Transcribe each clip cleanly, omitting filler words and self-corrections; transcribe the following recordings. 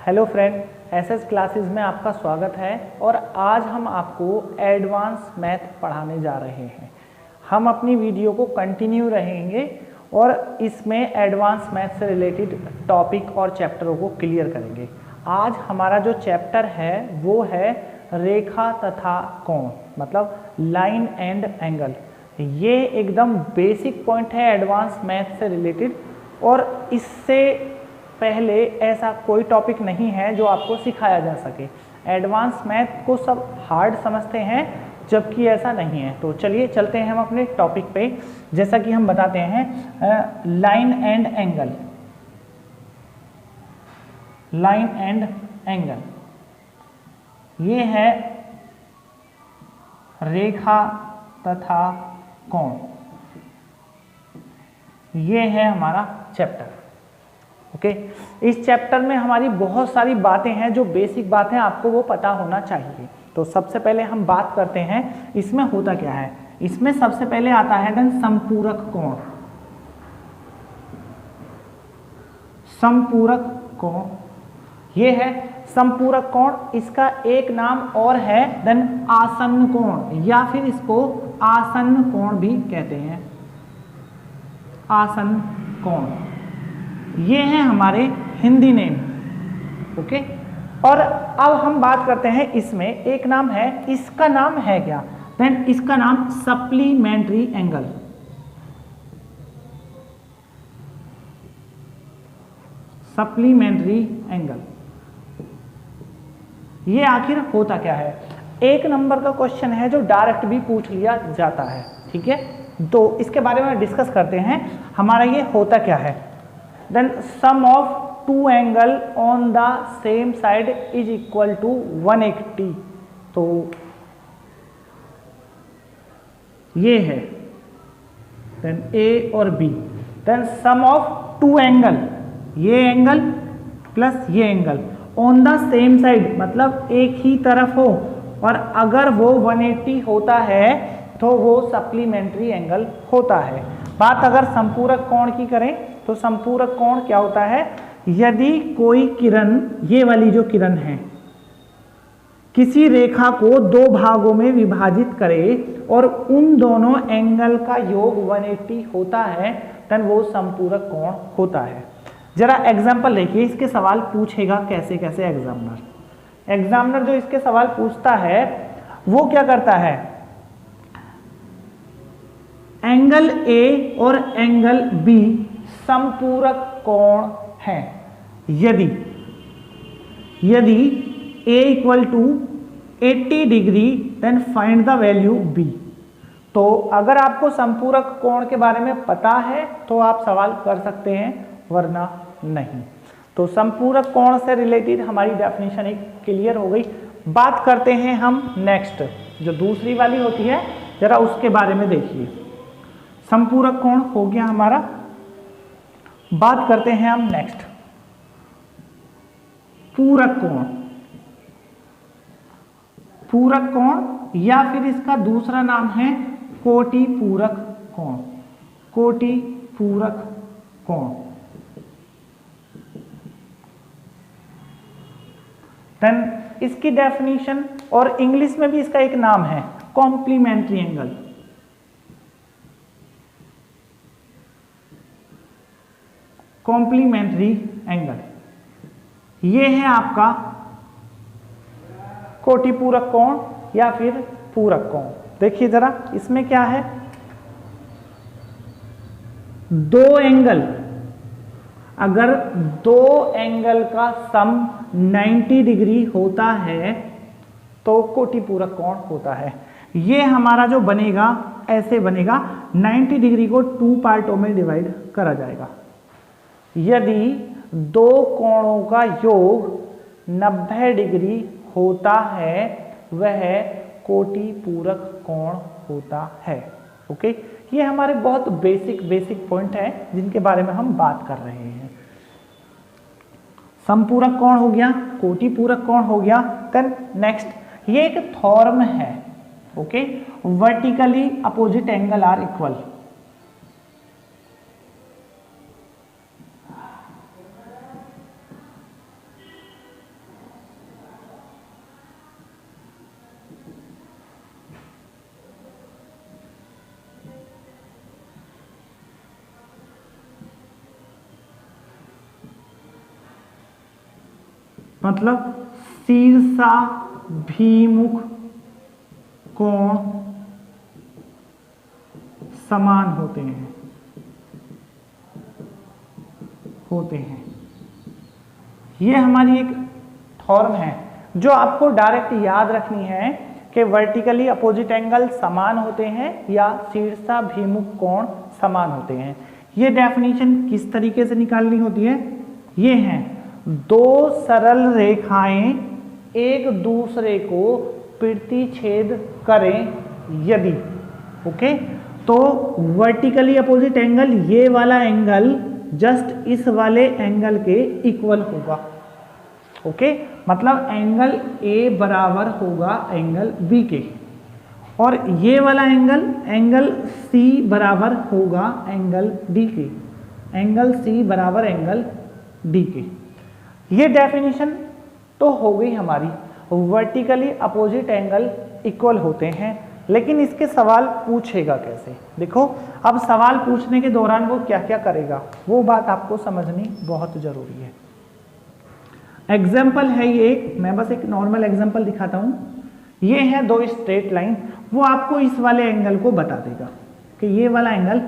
Hello friend, SS classes में आपका स्वागत है और आज हम आपको एडवांस मैथ पढ़ाने जा रहे हैं। हम अपनी वीडियो को कंटिन्यू रहेंगे और इसमें एडवांस मैथ से रिलेटेड टॉपिक और चैप्टरों को क्लियर करेंगे। आज हमारा जो चैप्टर है वो है रेखा तथा कोण, मतलब लाइन एंड एंगल। ये एकदम बेसिक पॉइंट है एडवांस मैथ से रिलेटेड और इससे पहले ऐसा कोई टॉपिक नहीं है जो आपको सिखाया जा सके। एडवांस मैथ को सब हार्ड समझते हैं जबकि ऐसा नहीं है। तो चलिए चलते हैं हम अपने टॉपिक पे। जैसा कि हम बताते हैं line and angle, line and angle ये है रेखा तथा कोण, ये है हमारा चैप्टर। ओके, इस चैप्टर में हमारी बहुत सारी बातें हैं जो बेसिक बातें आपको वो पता होना चाहिए। तो सबसे पहले हम बात करते हैं इसमें होता क्या है। इसमें सबसे पहले आता है देन संपूरक कोण। संपूरक कोण ये है संपूरक कोण, इसका एक नाम और है देन आसन्न कोण, या फिर इसको आसन्न कोण भी कहते हैं। आसन्न कोण ये है हमारे हिंदी नेम। ओके, और अब हम बात करते हैं इसमें एक नाम है, इसका नाम है क्या, देन इसका नाम सप्लीमेंट्री एंगल। सप्लीमेंट्री एंगल ये आखिर होता क्या है। एक नंबर का क्वेश्चन है जो डायरेक्ट भी पूछ लिया जाता है, ठीक है। तो इसके बारे में डिस्कस करते हैं। हमारा ये होता क्या है, then sum of two angle on the same side is equal to 180। तो ये है then A और B, then sum of two angle, ये एंगल प्लस ये angle on the same side मतलब एक ही तरफ हो, और अगर वो 180 होता है तो वो सप्लीमेंट्री एंगल होता है। बात अगर संपूरक कोण की करें तो संपूरक कोण क्या होता है, यदि कोई किरण, ये वाली जो किरण है, किसी रेखा को दो भागों में विभाजित करे और उन दोनों एंगल का योग 180 होता है, तब वो संपूरक कोण होता है। जरा एग्जाम्पल देखिए, इसके सवाल पूछेगा कैसे कैसे एग्जामिनर जो इसके सवाल पूछता है वो क्या करता है, एंगल ए और एंगल बी संपूरक कोण है। यदि a equal to 80 degree then find the value b। तो अगर आपको संपूरक कोण के बारे में पता है तो आप सवाल कर सकते हैं, वरना नहीं। तो संपूरक कोण से रिलेटेड हमारी डेफिनेशन एक क्लियर हो गई। बात करते हैं हम नेक्स्ट, जो दूसरी वाली होती है, जरा उसके बारे में देखिए। संपूरक कोण हो गया हमारा। बात करते हैं हम नेक्स्ट पूरक कोण। पूरक कोण या फिर इसका दूसरा नाम है कोटि पूरक कोण। कोटि पूरक कोण देन इसकी डेफिनेशन, और इंग्लिश में भी इसका एक नाम है कॉम्प्लीमेंट्री एंगल। कॉम्प्लीमेंट्री एंगल ये है आपका कोटि पूरक कोण या फिर पूरक कोण। देखिए जरा इसमें क्या है, दो एंगल, अगर दो एंगल का सम 90 डिग्री होता है तो कोटि पूरक कोण होता है। ये हमारा जो बनेगा ऐसे बनेगा, 90 डिग्री को 2 पार्टों में डिवाइड करा जाएगा। यदि दो कोणों का योग 90 डिग्री होता है वह कोटि पूरक कोण होता है। ओके, ये हमारे बहुत बेसिक पॉइंट है जिनके बारे में हम बात कर रहे हैं। संपूरक कोण हो गया, कोटि पूरक कोण हो गया। देन नेक्स्ट ये एक थॉर्म है। Okay, vertically opposite angle are equal. मतलब शीर्षाभिमुख कोण समान होते हैं। ये हमारी एक थॉर्म है जो आपको डायरेक्ट याद रखनी है कि वर्टिकली अपोजिट एंगल समान होते हैं या शीर्षाभिमुख कोण समान होते हैं। ये डेफिनेशन किस तरीके से निकालनी होती है? ये हैं दो सरल रेखाएं एक दूसरे को प्रतिच्छेद करें यदि, ओके, तो वर्टिकली अपोजिट एंगल, ये वाला एंगल जस्ट इस वाले एंगल के इक्वल होगा, ओके, मतलब एंगल ए बराबर होगा एंगल बी के, और ये वाला एंगल सी बराबर होगा एंगल डी के, एंगल सी बराबर एंगल डी के। ये डेफिनेशन तो हो गई हमारी, वर्टिकली अपोजिट एंगल इक्वल होते हैं। लेकिन इसके सवाल पूछेगा कैसे? देखो, अब सवाल पूछने के दौरान वो क्या क्या करेगा वो बात आपको समझनी बहुत जरूरी है। एग्जाम्पल है ये एक, मैं बस एक नॉर्मल एग्जाम्पल दिखाता हूँ। ये है दो स्ट्रेट लाइन, वो आपको इस वाले एंगल को बता देगा कि ये वाला एंगल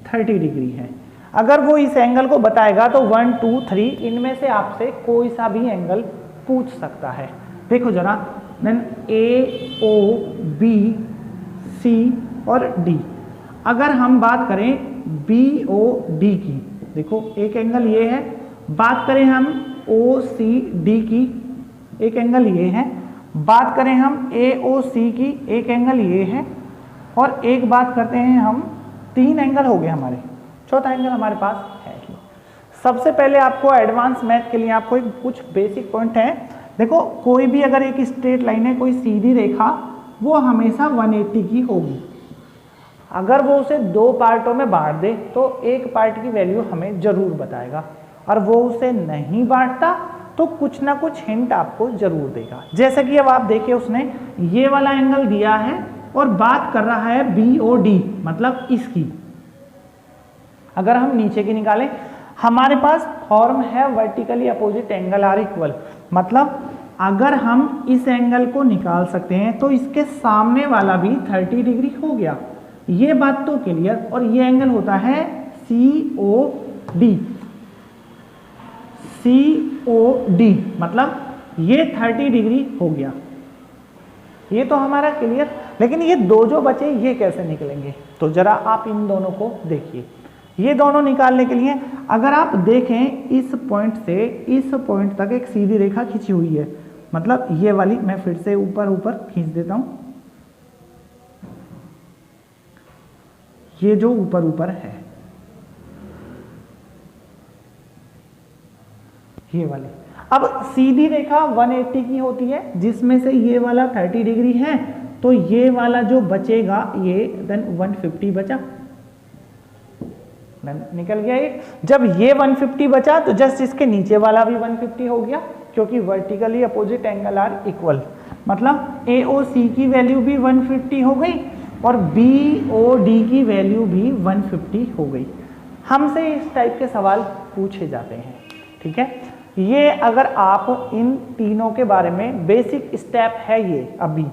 30 डिग्री है। अगर वो इस एंगल को बताएगा तो 1, 2, 3 इनमें से आपसे कोई सा भी एंगल पूछ सकता है। देखो जरा, देन ए, ओ, बी, सी और डी। अगर हम बात करें बी, ओ, डी की, देखो एक एंगल ये है, बात करें हम ओ, सी, डी की, एक एंगल ये है, बात करें हम ए, ओ, सी की, एक एंगल ये है, और एक बात करते हैं हम, 3 एंगल हो गए हमारे, चौथा एंगल हमारे पास है ही। सबसे पहले आपको एडवांस मैथ के लिए आपको एक कुछ बेसिक पॉइंट है। देखो, कोई भी अगर एक स्ट्रेट लाइन है, कोई सीधी रेखा, वो हमेशा 180 की होगी। अगर वो उसे 2 पार्टों में बांट दे तो एक पार्ट की वैल्यू हमें जरूर बताएगा, और वो उसे नहीं बांटता तो कुछ ना कुछ हिंट आपको जरूर देगा। जैसे कि अब आप देखिए, उसने ये वाला एंगल दिया है और बात कर रहा है BOD, मतलब इसकी। अगर हम नीचे की निकालें, हमारे पास फॉर्म है vertically opposite angle are equal, मतलब अगर हम इस एंगल को निकाल सकते हैं तो इसके सामने वाला भी 30 डिग्री हो गया। ये बात तो क्लियर। और ये एंगल होता है COD, मतलब ये 30 डिग्री हो गया। ये तो हमारा क्लियर। लेकिन ये दो जो बचे ये कैसे निकलेंगे? तो जरा आप इन दोनों को देखिए। ये दोनों निकालने के लिए अगर आप देखें, इस पॉइंट से इस पॉइंट तक एक सीधी रेखा खींची हुई है, मतलब ये वाली, मैं फिर से ऊपर ऊपर खींच देता हूं, ये जो ऊपर ऊपर है ये वाली। अब सीधी रेखा 180 की होती है, जिसमें से ये वाला 30 डिग्री है, तो ये वाला जो बचेगा ये देन 150 बचा, निकल गया ये। जब ये 150 बचा तो जस्ट इसके नीचे वाला भी 150 हो गया, क्योंकि vertically opposite angle are equal, मतलब AOC की वैल्यू भी 150 हो गई और BOD की वैल्यू भी 150 हो गई। हमसे इस टाइप के सवाल पूछे जाते हैं, ठीक है। ये अगर आप इन तीनों के बारे में बेसिक स्टेप है ये अभी,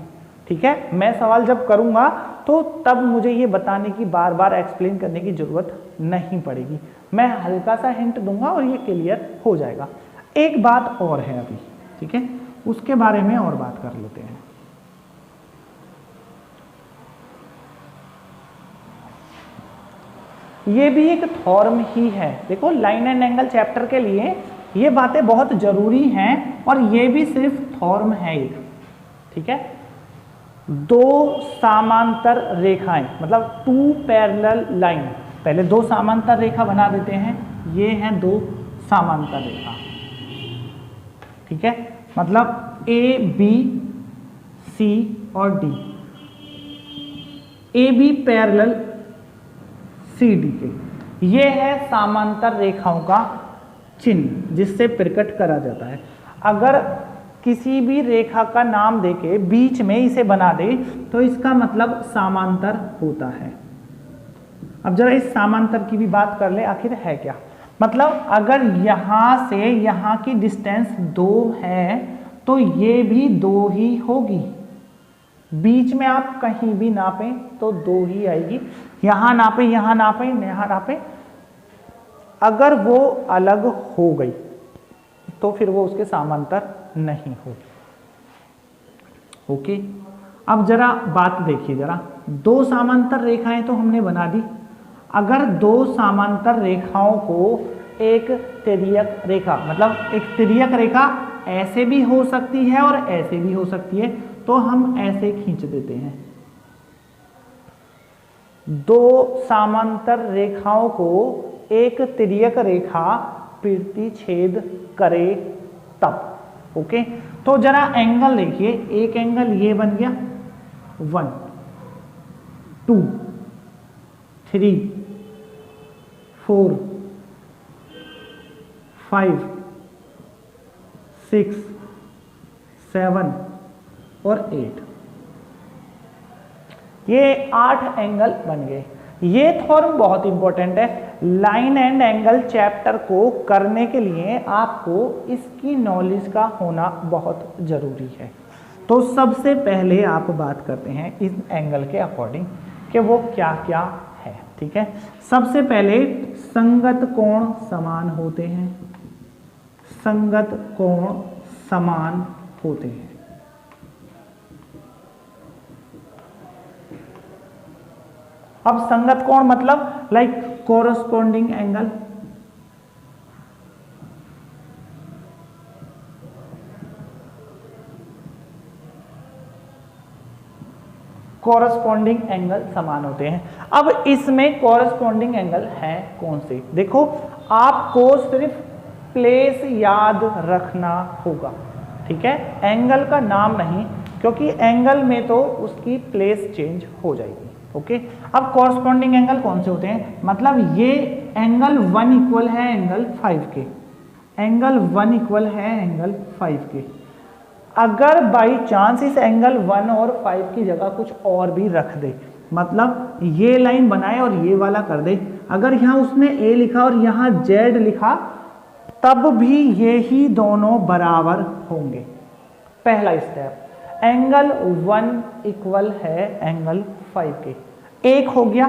ठीक है। मैं सवाल जब करूंगा तो तब मुझे ये बताने की, बार बार एक्सप्लेन करने की जरूरत नहीं पड़ेगी। मैं हल्का सा हिंट दूंगा और ये क्लियर हो जाएगा। एक बात और है अभी, ठीक है, उसके बारे में और बात कर लेते हैं। ये भी एक फॉर्म ही है। देखो, लाइन एंड एंगल चैप्टर के लिए ये बातें बहुत जरूरी हैं, और ये भी सिर्फ फॉर्म है एक, ठीक है। दो समांतर रेखाएं, मतलब 2 पैरेलल लाइन। पहले 2 समांतर रेखा बना देते हैं। ये हैं 2 समांतर रेखा, ठीक है, मतलब ABC और D। AB पैरेलल CD के, ये है समांतर रेखाओं का चिन्ह जिससे प्रकट करा जाता है। अगर किसी भी रेखा का नाम देके बीच में इसे बना दे तो इसका मतलब समांतर होता है। अब जरा इस समांतर की भी बात कर ले, आखिर है क्या। मतलब अगर यहां से यहां की डिस्टेंस 2 है तो ये भी 2 ही होगी। बीच में आप कहीं भी नापें तो 2 ही आएगी, यहां नापें यहां नापें यहां नापें, अगर वो अलग हो गई तो फिर वो उसके समांतर नहीं होगी। ओके, अब जरा बात देखिए, जरा 2 समांतर रेखाएं तो हमने बना दी। अगर 2 समांतर रेखाओं को एक तिर्यक रेखा, मतलब एक तिर्यक रेखा ऐसे भी हो सकती है और ऐसे भी हो सकती है, तो हम ऐसे खींच देते हैं। 2 समांतर रेखाओं को एक तिर्यक रेखा प्रतिच्छेद करे तब। ओके, तो जरा एंगल देखिए, एक एंगल ये बन गया 1 2 3 4 5 6 7 और 8, ये 8 एंगल बन गए। ये थ्योरम बहुत इंपॉर्टेंट है। लाइन एंड एंगल चैप्टर को करने के लिए आपको इसकी नॉलेज का होना बहुत जरूरी है। तो सबसे पहले आप बात करते हैं इस एंगल के अकॉर्डिंग कि वो क्या क्या है। ठीक है, सबसे पहले संगत कोण समान होते हैं, संगत कोण समान होते हैं। अब संगत कोण मतलब like corresponding angle, corresponding angle समान होते हैं। अब इसमें कोरस्पॉन्डिंग एंगल है कौन से, देखो आपको सिर्फ प्लेस याद रखना होगा। ठीक है, एंगल का नाम नहीं, क्योंकि एंगल में तो उसकी प्लेस चेंज हो जाएगी। ओके, अब कोरस्पॉन्डिंग एंगल कौन से होते हैं, मतलब ये एंगल 1 इक्वल है एंगल 5 के, एंगल 1 इक्वल है एंगल 5 के। अगर बाई चांस इस एंगल 1 और 5 की जगह कुछ और भी रख दे, मतलब ये लाइन बनाए और ये वाला कर दे, अगर यहाँ उसने ए लिखा और यहाँ जेड लिखा, तब भी ये ही दोनों बराबर होंगे। पहला स्टेप, एंगल 1 इक्वल है एंगल 5 के, एक हो गया।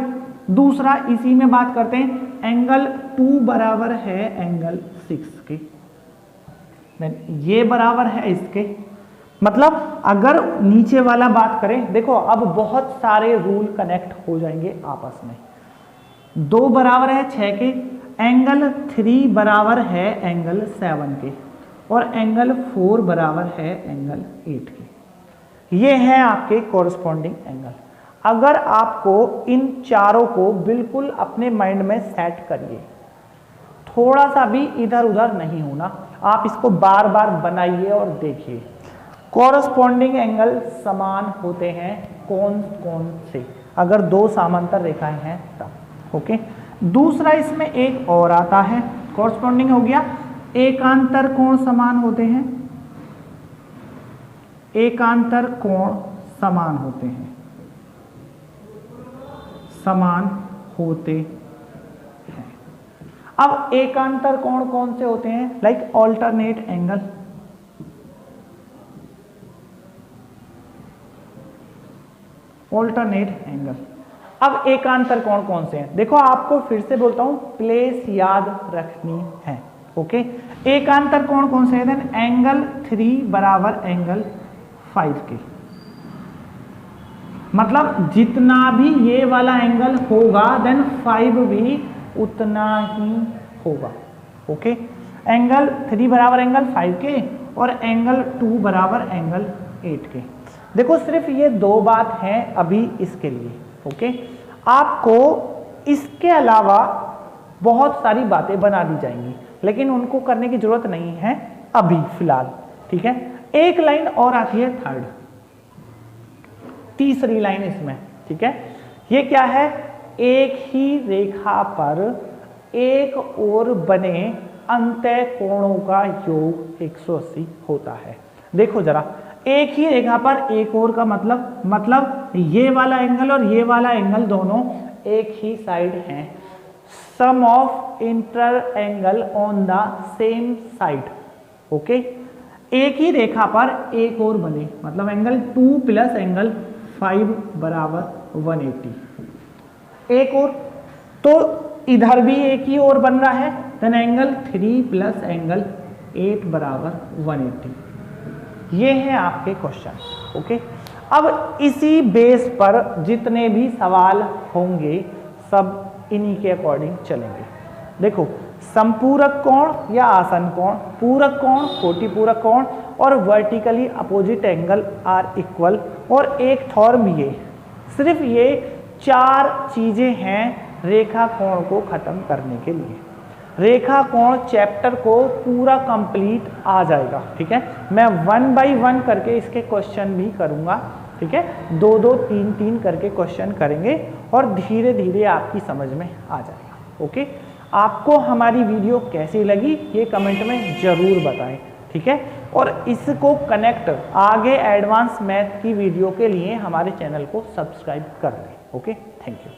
दूसरा इसी में बात करते हैं, एंगल 2 बराबर है एंगल 6 के, ये बराबर है इसके। मतलब अगर नीचे वाला बात करें, देखो अब बहुत सारे रूल कनेक्ट हो जाएंगे आपस में। 2 बराबर है 6 के, एंगल 3 बराबर है एंगल 7 के, और एंगल 4 बराबर है एंगल 8 के। ये है आपके कोरस्पॉन्डिंग एंगल। अगर आपको इन चारों को बिल्कुल अपने माइंड में सेट करिए, थोड़ा सा भी इधर उधर नहीं होना, आप इसको बार बार बनाइए और देखिए कोरस्पॉन्डिंग एंगल समान होते हैं कौन कौन से, अगर 2 समांतर रेखाएं हैं तब। ओके, दूसरा इसमें एक और आता है, कोरस्पॉन्डिंग हो गया, एकांतर कोण समान होते हैं, एकांतर कोण समान होते हैं, समान होते हैं। अब एकांतर कोण कौन से होते हैं, like alternate angle, alternate angle. अब एकांतर कोण कौन से हैं, देखो आपको फिर से बोलता हूं, प्लेस याद रखनी है। ओके, एकांतर कोण कौन से हैं, एंगल 3 बराबर एंगल 5 के, मतलब जितना भी ये वाला एंगल होगा देन 5 भी उतना ही होगा। ओके, एंगल 3 बराबर एंगल 5 के और एंगल 2 बराबर एंगल 8 के। देखो सिर्फ ये 2 बात हैं अभी इसके लिए। ओके, आपको इसके अलावा बहुत सारी बातें बना दी जाएंगी, लेकिन उनको करने की जरूरत नहीं है अभी फिलहाल। ठीक है, एक लाइन और आती है थर्ड, तीसरी लाइन इसमें। ठीक है, ये क्या है, एक ही रेखा पर एक और बने अंतः कोणों का योग 180 होता है। देखो जरा, एक ही रेखा पर एक और का मतलब ये वाला एंगल और ये वाला एंगल दोनों एक ही साइड हैं, sum of inter angle on the same side. Okay, एक ही रेखा पर एक और बने, मतलब एंगल 2 प्लस एंगल 5 बराबर 180। एक और, तो इधर भी एक ही और बन रहा है, देन एंगल 3 प्लस एंगल 8 बराबर 180। ये है आपके क्वेश्चन। ओके, अब इसी बेस पर जितने भी सवाल होंगे सब इन्हीं के अकॉर्डिंग चलेंगे। देखो, समपूरक कोण या आसन कोण, पूरक कोण, कोटि पूरक कोण और vertically opposite angle are equal, और एक थॉर्म ये, सिर्फ ये 4 चीजें हैं रेखा कोण को खत्म करने के लिए। रेखा कोण चैप्टर को पूरा कंप्लीट आ जाएगा। ठीक है, मैं 1 बाय 1 करके इसके क्वेश्चन भी करूंगा। ठीक है, 2-2, 3-3 करके क्वेश्चन करेंगे और धीरे धीरे आपकी समझ में आ जाएगा। ओके, आपको हमारी वीडियो कैसी लगी ये कमेंट में जरूर बताएं। ठीक है, और इसको कनेक्ट आगे एडवांस मैथ की वीडियो के लिए हमारे चैनल को सब्सक्राइब कर लें। Okay, thank you.